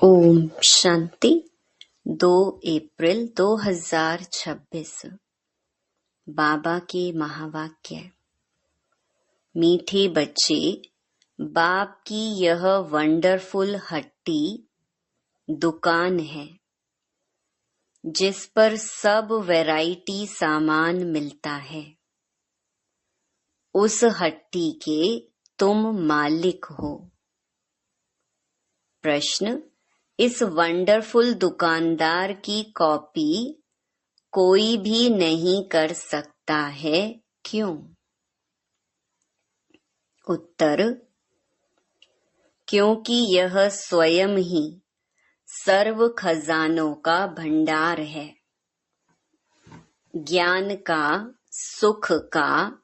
ओम शांति। 2 अप्रैल 2026। बाबा के महावाक्य। मीठे बच्चे, बाप की यह वंडरफुल हट्टी दुकान है जिस पर सब वैरायटी सामान मिलता है। उस हट्टी के तुम मालिक हो। प्रश्न: इस वंडरफुल दुकानदार की कॉपी कोई भी नहीं कर सकता है, क्यों? उत्तर: क्योंकि यह स्वयं ही सर्व खजानों का भंडार है। ज्ञान का, सुख का,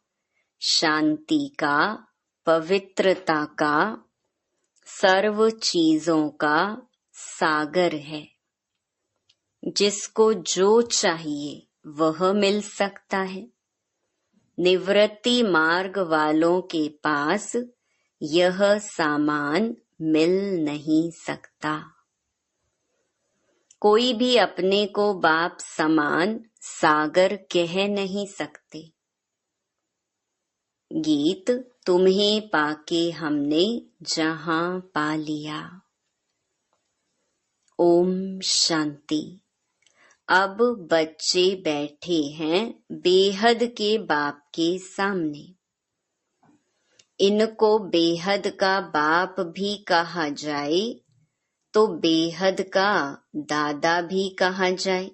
शांति का, पवित्रता का, सर्व चीजों का सागर है। जिसको जो चाहिए वह मिल सकता है। निवृत्ति मार्ग वालों के पास यह सामान मिल नहीं सकता। कोई भी अपने को बाप समान सागर कह नहीं सकते। गीत: तुम्हें पाके हमने जहां पा लिया। ओम शांति। अब बच्चे बैठे हैं बेहद के बाप के सामने। इनको बेहद का बाप भी कहा जाए तो बेहद का दादा भी कहा जाए।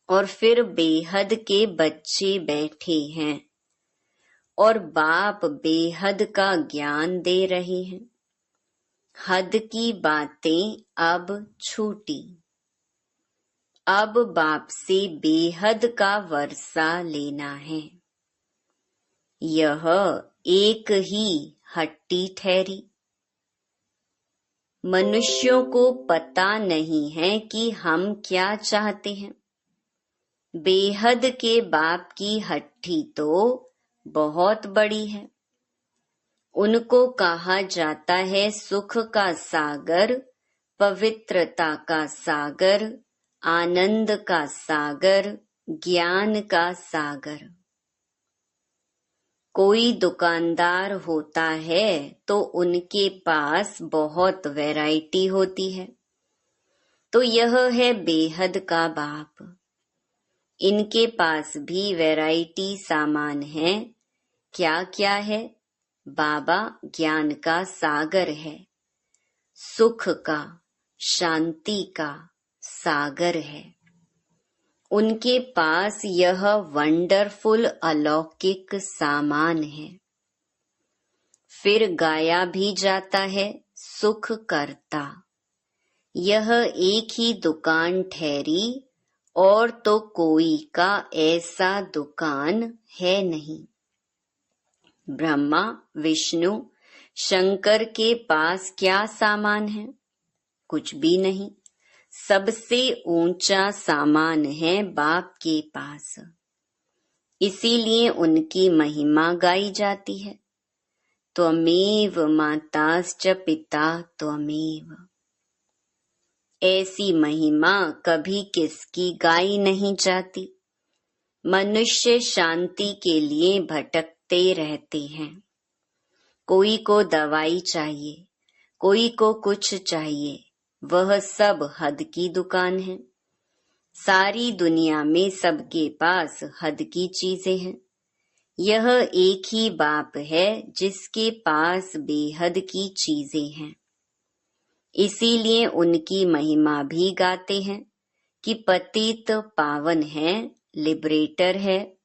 और फिर बेहद के बच्चे बैठे हैं और बाप बेहद का ज्ञान दे रहे हैं। हद की बातें अब छूटी। अब बाप से बेहद का वर्षा लेना है। यह एक ही हट्टी ठहरी। मनुष्यों को पता नहीं है कि हम क्या चाहते हैं। बेहद के बाप की हट्टी तो बहुत बड़ी है। उनको कहा जाता है सुख का सागर, पवित्रता का सागर, आनंद का सागर, ज्ञान का सागर। कोई दुकानदार होता है तो उनके पास बहुत वैरायटी होती है। तो यह है बेहद का बाप। इनके पास भी वैरायटी सामान है। क्या क्या है? बाबा ज्ञान का सागर है, सुख का, शांति का सागर है। उनके पास यह वंडरफुल अलौकिक सामान है। फिर गाया भी जाता है सुख करता। यह एक ही दुकान ठहरी और तो कोई का ऐसा दुकान है नहीं। ब्रह्मा, विष्णु, शंकर के पास क्या सामान है? कुछ भी नहीं। सबसे ऊंचा सामान है बाप के पास। इसीलिए उनकी महिमा गाई जाती है। त्वमेव माताश्च पिता त्वमेव। ऐसी महिमा कभी किसकी गाई नहीं जाती। मनुष्य शांति के लिए भटकते रहते हैं। कोई को दवाई चाहिए, कोई को कुछ चाहिए। वह सब हद की दुकान है। सारी दुनिया में सबके पास हद की चीजें हैं। यह एक ही बाप है जिसके पास बेहद की चीजें हैं। इसीलिए उनकी महिमा भी गाते हैं कि पतित पावन है, लिबरेटर है,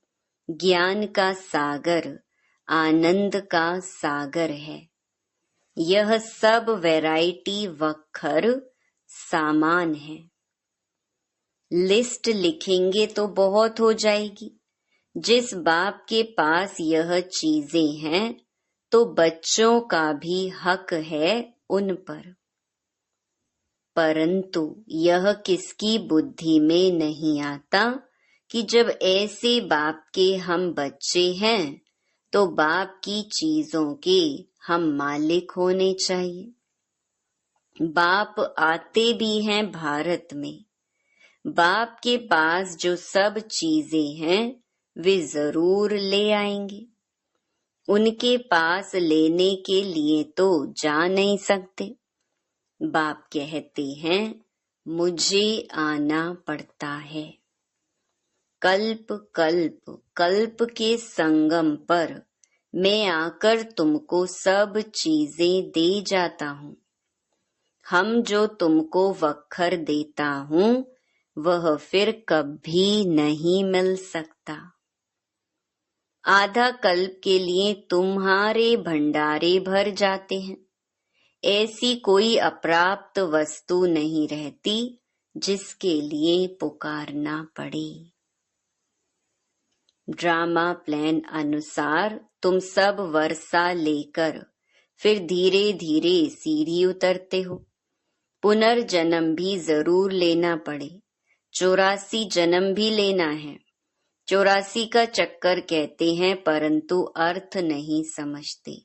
ज्ञान का सागर, आनंद का सागर है। यह सब वैरायटी वखर सामान है। लिस्ट लिखेंगे तो बहुत हो जाएगी। जिस बाप के पास यह चीजें हैं तो बच्चों का भी हक है उन पर। परंतु यह किसकी बुद्धि में नहीं आता कि जब ऐसे बाप के हम बच्चे हैं तो बाप की चीजों के हम मालिक होने चाहिए। बाप आते भी हैं भारत में। बाप के पास जो सब चीजें हैं वे जरूर ले आएंगे। उनके पास लेने के लिए तो जा नहीं सकते। बाप कहते हैं मुझे आना पड़ता है। कल्प कल्प कल्प के संगम पर मैं आकर तुमको सब चीजें दे जाता हूँ। हम जो तुमको वक्खर देता हूँ वह फिर कभी नहीं मिल सकता। आधा कल्प के लिए तुम्हारे भंडारे भर जाते हैं। ऐसी कोई अप्राप्त वस्तु नहीं रहती जिसके लिए पुकारना पड़े। ड्रामा प्लान अनुसार तुम सब वर्षा लेकर फिर धीरे धीरे सीढ़ी उतरते हो। पुनर्जन्म भी जरूर लेना पड़े। 84 जन्म भी लेना है। 84 का चक्कर कहते हैं परंतु अर्थ नहीं समझते।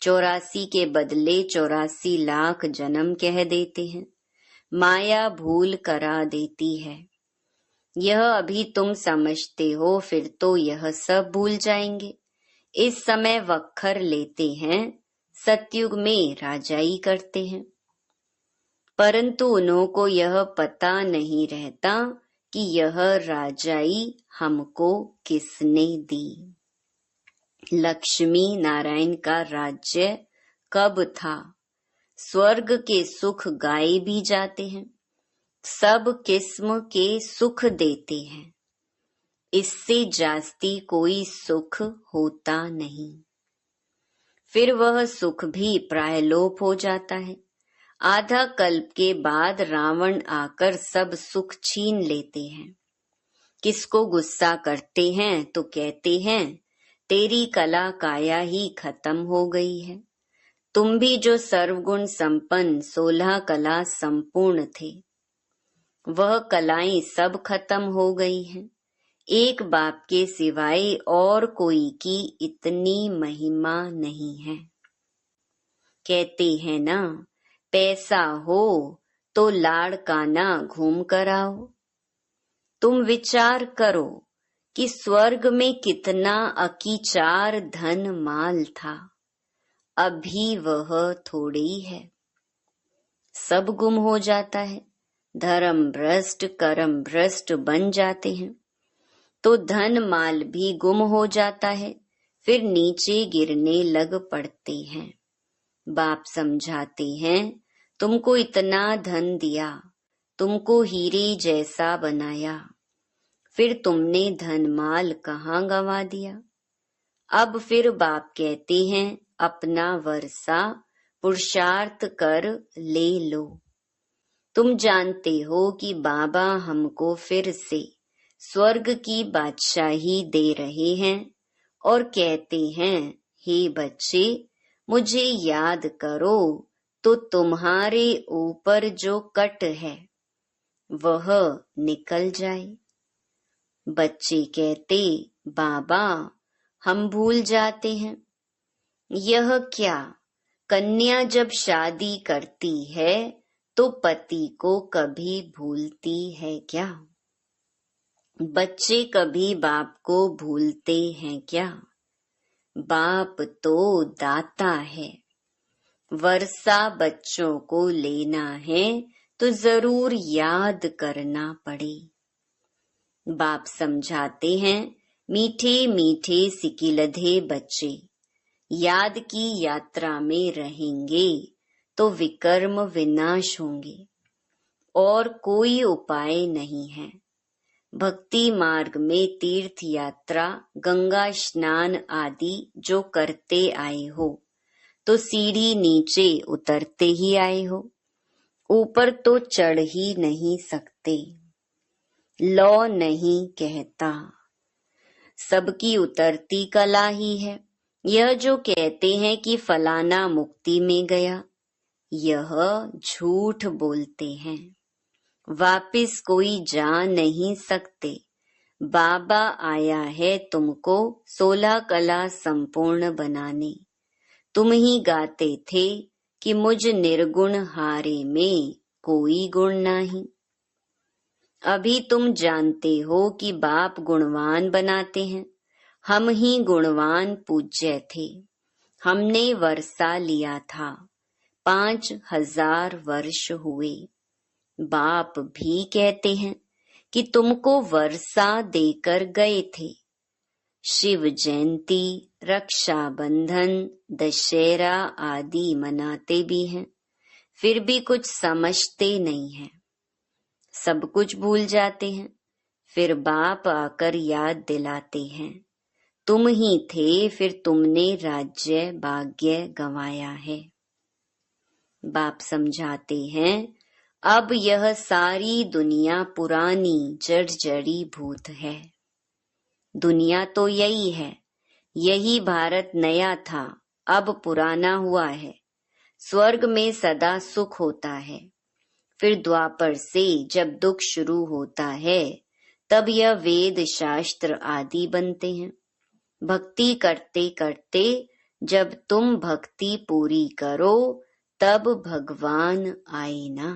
84 के बदले 84 लाख जन्म कह देते हैं। माया भूल करा देती है। यह अभी तुम समझते हो, फिर तो यह सब भूल जाएंगे। इस समय वक्खर लेते हैं, सतयुग में राजाई करते हैं, परंतु उन्हों को यह पता नहीं रहता कि यह राजाई हमको किसने दी। लक्ष्मी नारायण का राज्य कब था? स्वर्ग के सुख गाए भी जाते हैं, सब किस्म के सुख देते हैं। इससे जास्ती कोई सुख होता नहीं। फिर वह सुख भी प्रायलोप हो जाता है। आधा कल्प के बाद रावण आकर सब सुख छीन लेते हैं। किसको गुस्सा करते हैं तो कहते हैं तेरी कला काया ही खत्म हो गई है। तुम भी जो सर्वगुण संपन्न 16 कला संपूर्ण थे, वह कलाएं सब खत्म हो गई हैं। एक बाप के सिवाय और कोई की इतनी महिमा नहीं है। कहते हैं ना, पैसा हो तो लाड़काना घूम कर आओ। तुम विचार करो कि स्वर्ग में कितना अकीचार धन माल था, अभी वह थोड़ी है। सब गुम हो जाता है। धर्म भ्रष्ट कर्म भ्रष्ट बन जाते हैं तो धन माल भी गुम हो जाता है, फिर नीचे गिरने लग पड़ते हैं। बाप समझाते हैं तुमको इतना धन दिया, तुमको हीरे जैसा बनाया, फिर तुमने धन माल कहाँ गंवा दिया। अब फिर बाप कहते हैं अपना वर्षा पुरुषार्थ कर ले लो। तुम जानते हो कि बाबा हमको फिर से स्वर्ग की बादशाही दे रहे हैं और कहते हैं हे बच्चे, मुझे याद करो तो तुम्हारे ऊपर जो कट है वह निकल जाए। बच्चे कहते बाबा हम भूल जाते हैं। यह क्या, कन्या जब शादी करती है तो पति को कभी भूलती है क्या? बच्चे कभी बाप को भूलते हैं क्या? बाप तो दाता है। वर्षा बच्चों को लेना है तो जरूर याद करना पड़े। बाप समझाते हैं मीठे मीठे सिकिलधे बच्चे याद की यात्रा में रहेंगे तो विकर्म विनाश होंगे और कोई उपाय नहीं है। भक्ति मार्ग में तीर्थ यात्रा, गंगा स्नान आदि जो करते आए हो तो सीढ़ी नीचे उतरते ही आए हो, ऊपर तो चढ़ ही नहीं सकते। लौ नहीं कहता, सबकी उतरती कला ही है। यह जो कहते हैं कि फलाना मुक्ति में गया, यह झूठ बोलते हैं। वापिस कोई जा नहीं सकते। बाबा आया है तुमको 16 कला संपूर्ण बनाने। तुम ही गाते थे कि मुझ निर्गुण हारे में कोई गुण नहीं। अभी तुम जानते हो कि बाप गुणवान बनाते हैं, हम ही गुणवान पूज्य थे। हमने वर्षा लिया था, 5000 वर्ष हुए। बाप भी कहते हैं कि तुमको वर्षा देकर गए थे। शिव जयंती, रक्षाबंधन, दशहरा आदि मनाते भी हैं, फिर भी कुछ समझते नहीं हैं, सब कुछ भूल जाते हैं। फिर बाप आकर याद दिलाते हैं, तुम ही थे, फिर तुमने राज्य भाग्य गंवाया है। बाप समझाते हैं, अब यह सारी दुनिया पुरानी जड़ी भूत है। दुनिया तो यही है, यही भारत नया था, अब पुराना हुआ है। स्वर्ग में सदा सुख होता है, फिर द्वापर से जब दुख शुरू होता है तब यह वेद शास्त्र आदि बनते हैं। भक्ति करते करते जब तुम भक्ति पूरी करो तब भगवान आए ना।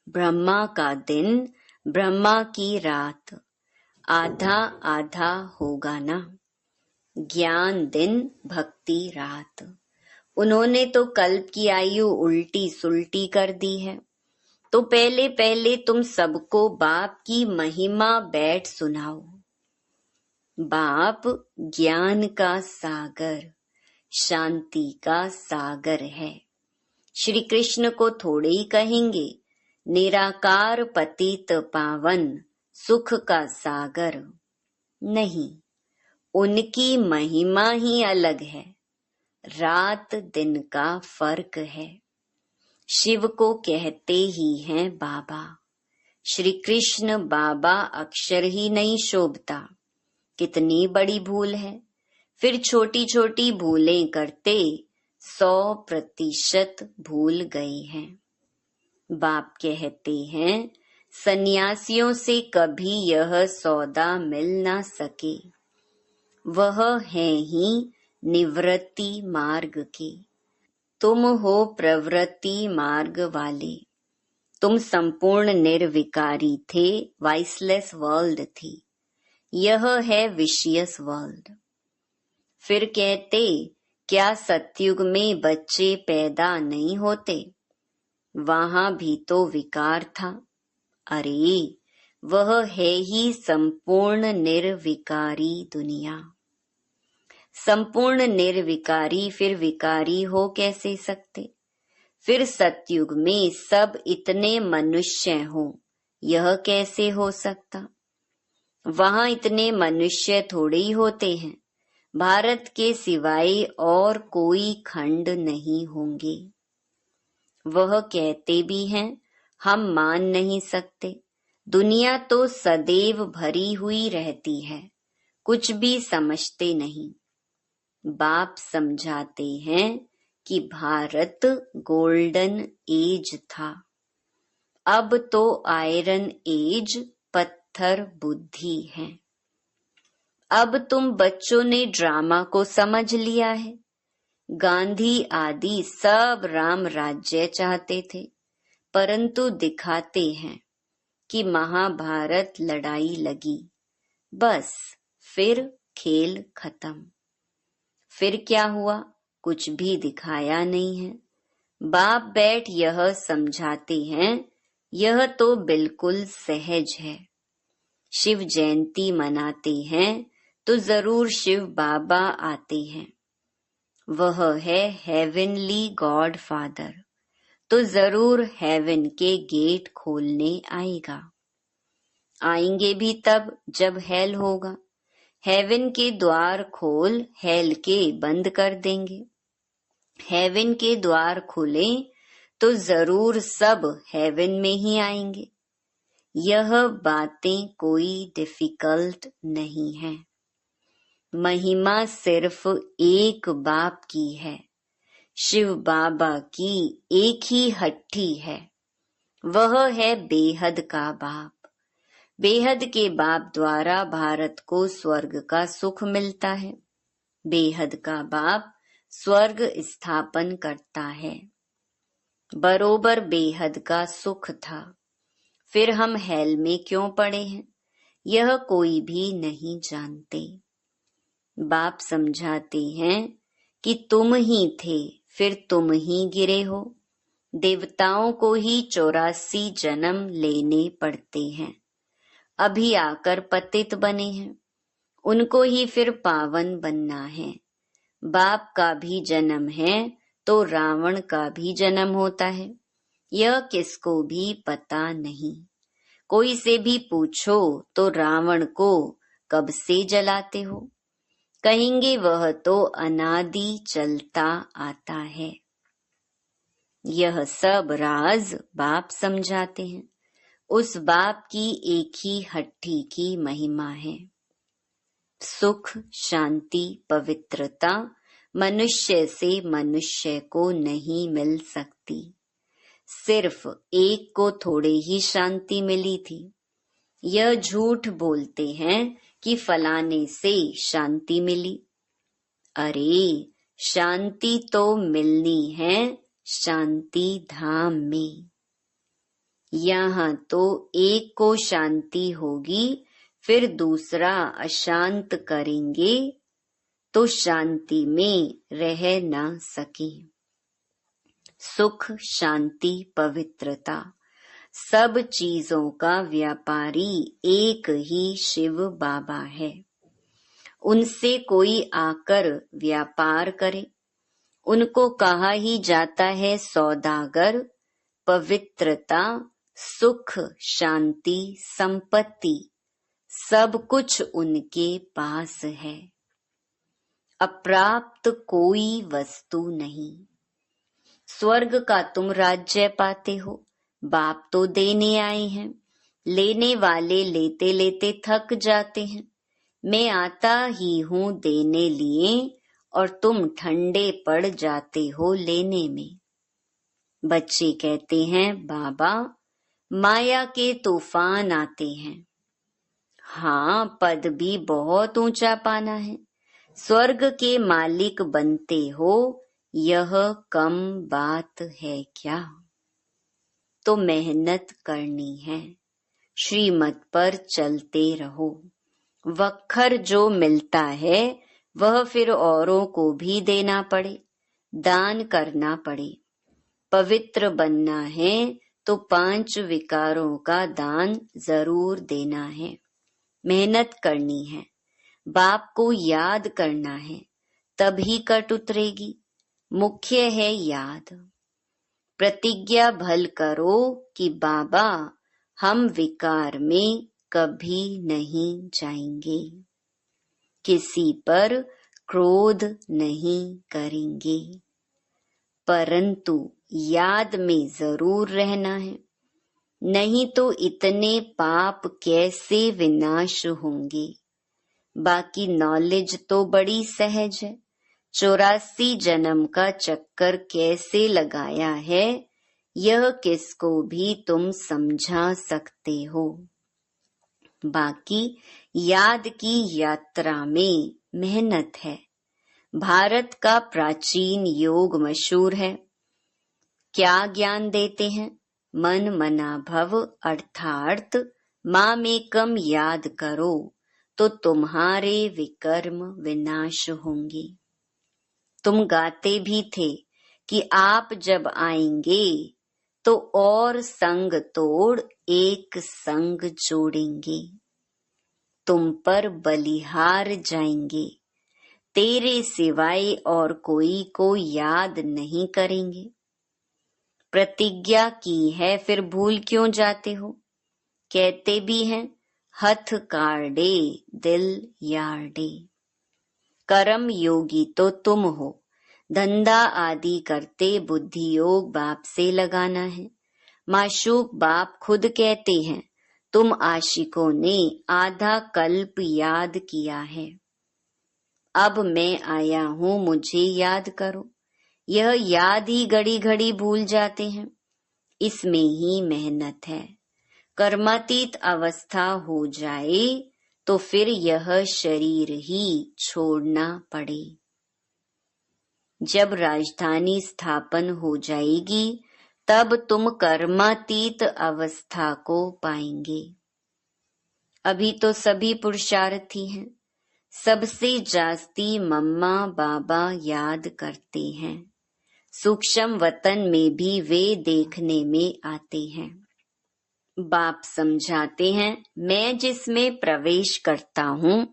ब्रह्मा का दिन, ब्रह्मा की रात, आधा आधा होगा ना। ज्ञान दिन, भक्ति रात। उन्होंने तो कल्प की आयु उल्टी सुल्टी कर दी है। तो पहले पहले तुम सबको बाप की महिमा बैठ सुनाओ। बाप ज्ञान का सागर, शांति का सागर है। श्री कृष्ण को थोड़े ही कहेंगे निराकार पतित पावन सुख का सागर। नहीं, उनकी महिमा ही अलग है, रात दिन का फर्क है। शिव को कहते ही हैं बाबा, श्री कृष्ण बाबा अक्षर ही नहीं शोभता। कितनी बड़ी भूल है। फिर छोटी छोटी भूलें करते 100% भूल गए हैं। बाप कहते हैं सन्यासियों से कभी यह सौदा मिल ना सके, वह है ही निवृत्ति मार्ग के। तुम हो प्रवृत्ति मार्ग वाले। तुम संपूर्ण निर्विकारी थे, वाइसलेस वर्ल्ड थी, यह है विशियस वर्ल्ड। फिर कहते क्या सतयुग में बच्चे पैदा नहीं होते, वहां भी तो विकार था। अरे वह है ही संपूर्ण निर्विकारी दुनिया। संपूर्ण निर्विकारी फिर विकारी हो कैसे सकते। फिर सतयुग में सब इतने मनुष्य हो, यह कैसे हो सकता। वहां इतने मनुष्य थोड़े ही होते हैं, भारत के सिवाय और कोई खंड नहीं होंगे। वह कहते भी हैं हम मान नहीं सकते, दुनिया तो सदैव भरी हुई रहती है, कुछ भी समझते नहीं। बाप समझाते हैं कि भारत गोल्डन एज था, अब तो आयरन एज पत्थर बुद्धि है। अब तुम बच्चों ने ड्रामा को समझ लिया है। गांधी आदि सब राम राज्य चाहते थे, परंतु दिखाते हैं कि महाभारत लड़ाई लगी, बस फिर खेल खत्म। फिर क्या हुआ, कुछ भी दिखाया नहीं है। बाप बैठ यह समझाते हैं यह तो बिल्कुल सहज है। शिव जयंती मनाते हैं तो जरूर शिव बाबा आते हैं, वह है हेवनली गॉड फादर, तो जरूर हेवन के गेट खोलने आएगा। आएंगे भी तब जब हेल होगा। हेवन के द्वार खोल हेल के बंद कर देंगे। हेवन के द्वार खुले तो जरूर सब हेवन में ही आएंगे। यह बातें कोई डिफिकल्ट नहीं है। महिमा सिर्फ एक बाप की है, शिव बाबा की एक ही हट्टी है, वह है बेहद का बाप। बेहद के बाप द्वारा भारत को स्वर्ग का सुख मिलता है। बेहद का बाप स्वर्ग स्थापन करता है। बरोबर बेहद का सुख था, फिर हम हेल में क्यों पड़े हैं, यह कोई भी नहीं जानते। बाप समझाते हैं कि तुम ही थे, फिर तुम ही गिरे हो। देवताओं को ही 84 जन्म लेने पड़ते हैं, अभी आकर पतित बने हैं, उनको ही फिर पावन बनना है। बाप का भी जन्म है तो रावण का भी जन्म होता है, यह किसको भी पता नहीं। कोई से भी पूछो तो रावण को कब से जलाते हो, कहेंगे वह तो अनादि चलता आता है। यह सब राज बाप समझाते हैं। उस बाप की एक ही हट्टी की महिमा है। सुख, शांति, पवित्रता मनुष्य से मनुष्य को नहीं मिल सकती। सिर्फ एक को थोड़े ही शांति मिली थी। यह झूठ बोलते हैं कि फलाने से शांति मिली। अरे, शांति तो मिलनी है शांति धाम में। यहाँ तो एक को शांति होगी, फिर दूसरा अशांत करेंगे तो शांति में रह न सके। सुख, शांति, पवित्रता सब चीजों का व्यापारी एक ही शिव बाबा है। उनसे कोई आकर व्यापार करे, उनको कहा ही जाता है सौदागर। पवित्रता, सुख, शांति, संपत्ति सब कुछ उनके पास है। अप्राप्त कोई वस्तु नहीं। स्वर्ग का तुम राज्य पाते हो, बाप तो देने आए हैं। लेने वाले लेते लेते थक जाते हैं। मैं आता ही हूँ देने लिए और तुम ठंडे पड़ जाते हो लेने में। बच्चे कहते हैं बाबा माया के तूफान आते हैं। हाँ, पद भी बहुत ऊंचा पाना है। स्वर्ग के मालिक बनते हो, यह कम बात है क्या? तो मेहनत करनी है, श्रीमत पर चलते रहो। वक्खर जो मिलता है वह फिर औरों को भी देना पड़े, दान करना पड़े। पवित्र बनना है तो 5 विकारों का दान जरूर देना है। मेहनत करनी है, बाप को याद करना है, तभी कट उतरेगी। मुख्य है याद। प्रतिज्ञा भल करो कि बाबा हम विकार में कभी नहीं जाएंगे, किसी पर क्रोध नहीं करेंगे, परंतु याद में जरूर रहना है। नहीं तो इतने पाप कैसे विनाश होंगे। बाकी नॉलेज तो बड़ी सहज है। 84 जन्म का चक्कर कैसे लगाया है, यह किसको भी तुम समझा सकते हो। बाकी याद की यात्रा में मेहनत है। भारत का प्राचीन योग मशहूर है। क्या ज्ञान देते हैं? मन मना भव अर्थात मामेकम याद करो तो तुम्हारे विकर्म विनाश होंगे। तुम गाते भी थे कि आप जब आएंगे तो और संग तोड़ एक संग जोड़ेंगे। तुम पर बलिहार जाएंगे, तेरे सिवाय और कोई को याद नहीं करेंगे। प्रतिज्ञा की है, फिर भूल क्यों जाते हो? कहते भी हैं हथ काढ़े दिल यार्डे। कर्म योगी तो तुम हो। धंधा आदि करते बुद्धि योग बाप से लगाना है। माशूक बाप खुद कहते हैं तुम आशिकों ने आधा कल्प याद किया है। अब मैं आया हूँ, मुझे याद करो। यह याद ही घड़ी घड़ी भूल जाते हैं। इसमें ही मेहनत है। कर्मातीत अवस्था हो जाए तो फिर यह शरीर ही छोड़ना पड़े। जब राजधानी स्थापन हो जाएगी तब तुम कर्मातीत अवस्था को पाएंगे। अभी तो सभी पुरुषार्थी हैं, सबसे जास्ती मम्मा बाबा याद करते हैं। सूक्ष्म वतन में भी वे देखने में आते हैं। बाप समझाते हैं, मैं जिसमें प्रवेश करता हूँ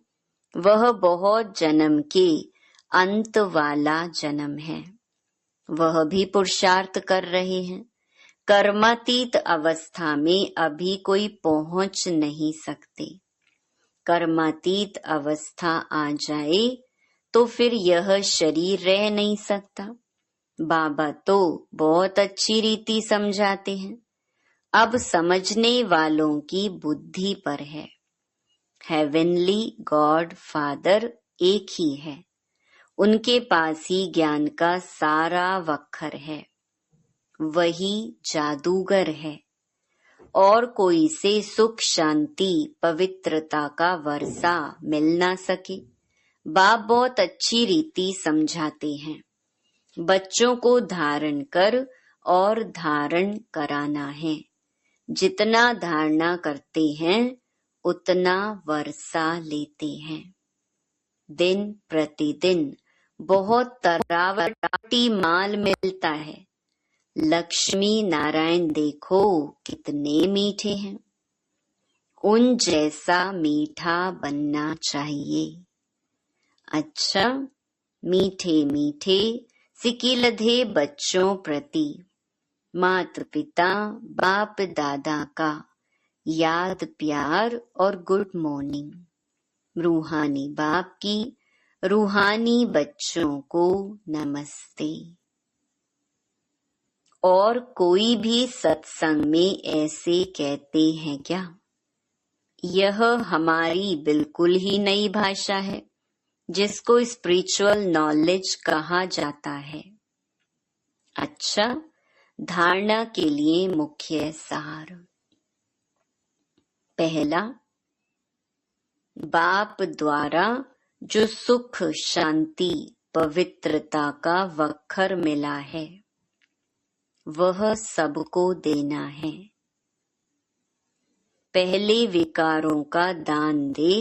वह बहुत जन्म के अंत वाला जन्म है। वह भी पुरुषार्थ कर रहे हैं। कर्मातीत अवस्था में अभी कोई पहुंच नहीं सकते। कर्मातीत अवस्था आ जाए तो फिर यह शरीर रह नहीं सकता। बाबा तो बहुत अच्छी रीति समझाते हैं। अब समझने वालों की बुद्धि पर है। हेवनली गॉड फादर एक ही है, उनके पास ही ज्ञान का सारा वक्खर है। वही जादूगर है और कोई से सुख शांति पवित्रता का वर्षा मिल ना सके। बाप बहुत अच्छी रीति समझाते हैं। बच्चों को धारण कर और धारण कराना है। जितना धारणा करते हैं उतना वर्षा लेते हैं। दिन प्रतिदिन बहुत तरावटी माल मिलता है। लक्ष्मी नारायण देखो कितने मीठे हैं। उन जैसा मीठा बनना चाहिए। अच्छा, मीठे मीठे सिकिलधे बच्चों प्रति माता पिता बाप दादा का याद प्यार और गुड मॉर्निंग। रूहानी बाप की रूहानी बच्चों को नमस्ते। और कोई भी सत्संग में ऐसे कहते हैं क्या? यह हमारी बिल्कुल ही नई भाषा है जिसको स्पिरिचुअल नॉलेज कहा जाता है। अच्छा, धारणा के लिए मुख्य सार। पहला, बाप द्वारा जो सुख शांति पवित्रता का वक्खर मिला है वह सबको देना है। पहले विकारों का दान दे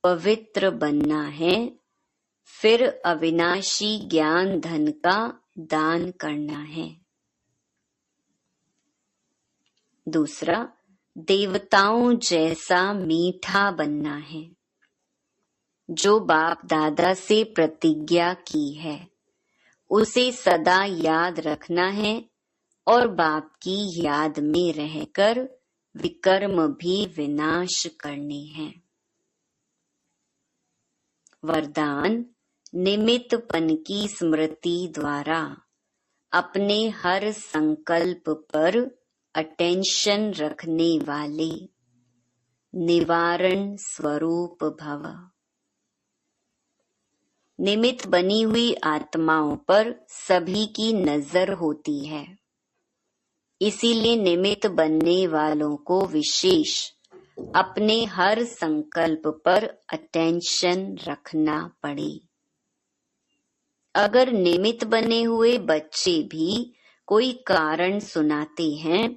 पवित्र बनना है, फिर अविनाशी ज्ञान धन का दान करना है। दूसरा, देवताओं जैसा मीठा बनना है। जो बाप दादा से प्रतिज्ञा की है उसे सदा याद रखना है और बाप की याद में रहकर विकर्म भी विनाश करने हैं। वरदान, निमित्तपन की स्मृति द्वारा अपने हर संकल्प पर अटेंशन रखने वाले निवारण स्वरूप भव। निमित्त बनी हुई आत्माओं पर सभी की नजर होती है, इसीलिए निमित्त बनने वालों को विशेष अपने हर संकल्प पर अटेंशन रखना पड़े। अगर निमित्त बने हुए बच्चे भी कोई कारण सुनाते हैं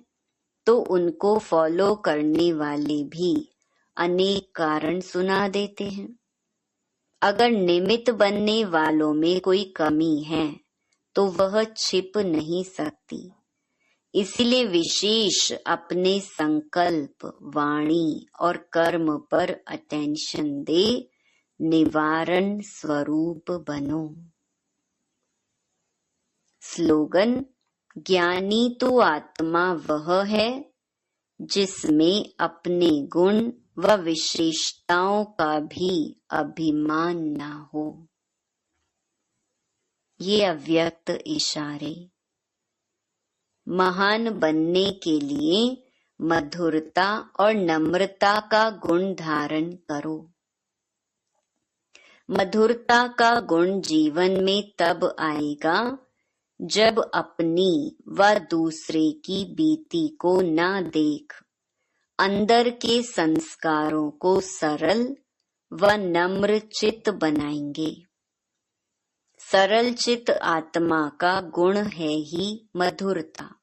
तो उनको फॉलो करने वाले भी अनेक कारण सुना देते हैं। अगर निमित्त बनने वालों में कोई कमी है तो वह छिप नहीं सकती। इसलिए विशेष अपने संकल्प, वाणी और कर्म पर अटेंशन दे निवारण स्वरूप बनो। स्लोगन, ज्ञानी तो आत्मा वह है जिसमें अपने गुण व विशेषताओं का भी अभिमान न हो। ये अव्यक्त इशारे। महान बनने के लिए मधुरता और नम्रता का गुण धारण करो। मधुरता का गुण जीवन में तब आएगा जब अपनी व दूसरे की बीती को न देख अंदर के संस्कारों को सरल व नम्र चित्त बनाएंगे। सरल चित आत्मा का गुण है ही मधुरता।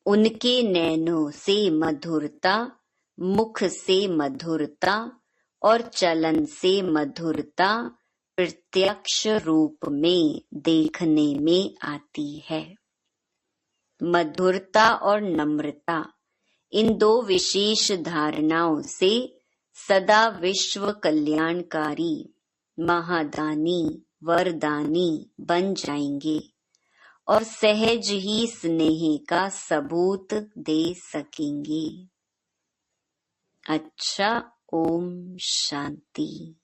उनके नैनों से मधुरता, मुख से मधुरता और चलन से मधुरता प्रत्यक्ष रूप में देखने में आती है। मधुरता और नम्रता, इन दो विशेष धारणाओं से सदा विश्व कल्याणकारी, महादानी, वरदानी बन जाएंगे और सहज ही स्नेह का सबूत दे सकेंगे। अच्छा, ओम शांति।